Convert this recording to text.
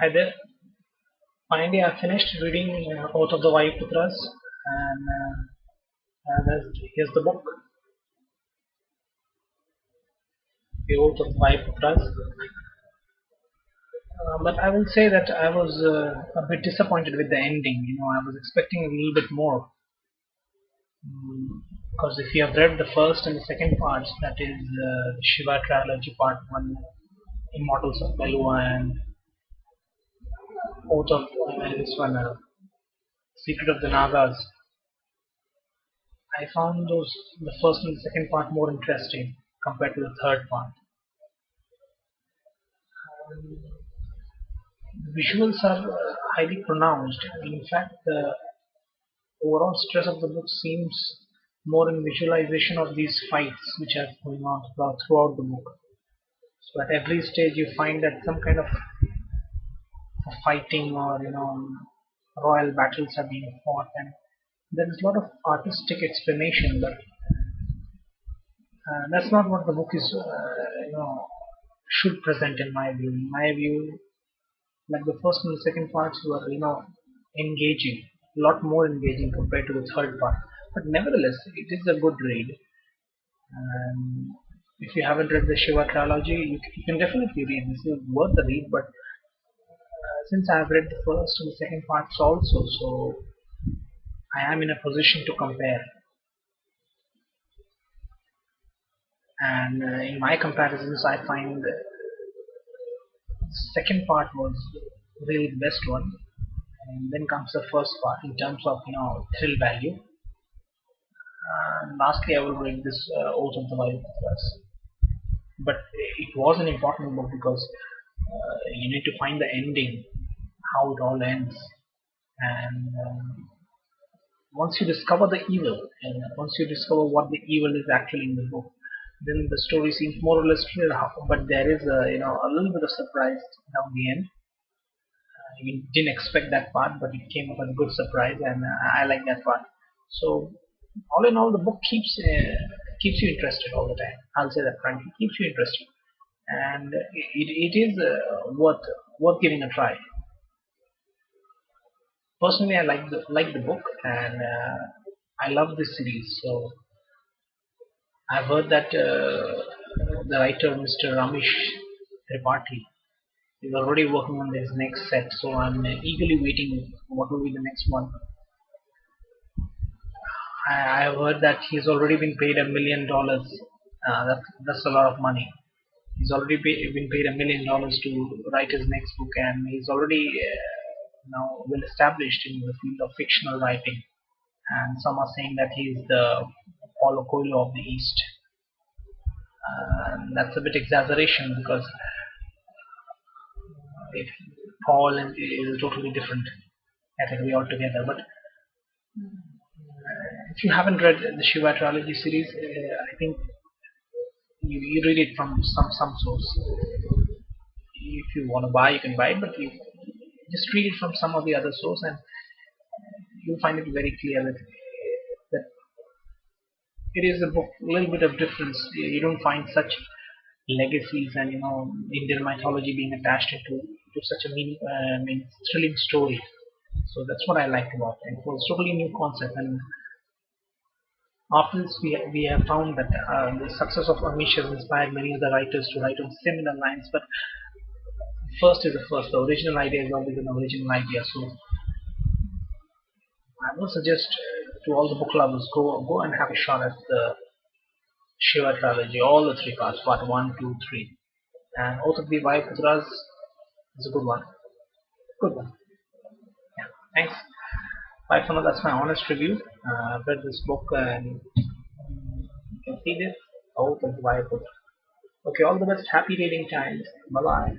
Hi there. Finally, I finished reading Oath of the Vayuputras, and here's the book, The Oath of the Vayuputras. But I will say that I was a bit disappointed with the ending. I was expecting a little bit more. Because if you have read the first and the second parts, that is Shiva Trilogy Part 1, Immortals of Belua, and Oath of this one, Secret of the Nagas, I found the first and the second part more interesting compared to the third part. Visuals are highly pronounced. In fact, the overall stress of the book seems more in visualization of these fights which are going on throughout the book. So at every stage you find that some kind of fighting or royal battles are being fought, and there is a lot of artistic explanation, but that's not what the book is should present in my view. In my view, like the first and the second parts were engaging, a lot more engaging compared to the third part, but nevertheless it is a good read. And if you haven't read the Shiva trilogy, you can definitely read this. Is worth the read, but since I have read the first and the second parts also, so I am in a position to compare. And in my comparisons, I find the second part was really the best one, and then comes the first part in terms of thrill value. And lastly, I will rate this Oath of the Vayuputras. But it was an important book because you need to find the ending, how it all ends, and once you discover the evil, and once you discover what the evil is actually in the book, then the story seems more or less clear. But there is a little bit of surprise down the end. You didn't expect that part, but it came up as a good surprise, and I like that part. So, all in all, the book keeps you interested all the time. I'll say that frankly, keeps you interested, and it is worth giving a try. Personally, I like the book, and I love this series. So I've heard that the writer Mr. Ramesh Tripathi is already working on his next set, so I'm eagerly waiting what will be the next one. I've heard that he's already been paid $1 million. That's a lot of money. He's already been paid $1 million to write his next book, and he's already now well established in the field of fictional writing. And some are saying that he's the Paulo Coelho of the East. That's a bit exaggeration because if Paul is a totally different category altogether. But if you haven't read the Shiva trilogy series, I think you read it from some source. If you want to buy, you can buy it, but you just read it from some of the other source, and you'll find it very clear that it is a book, a little bit of difference. You don't find such legacies and Indian mythology being attached to such a thrilling story. So that's what I liked about it. It was totally new concept, and after this we have found that the success of Amish has inspired many other writers to write on similar lines. But first is the first. The original idea is always an original idea. So I would suggest to all the book lovers, go and have a shot at the Shiva trilogy, all the three parts, part one, two, three. And Oath of the Vayuputras is a good one. Good one. Yeah. Thanks. Bye for now. That's my honest review. I've read this book, and you can see this Oath of the Vayuputras. Okay, all the best. Happy reading times. Bye bye.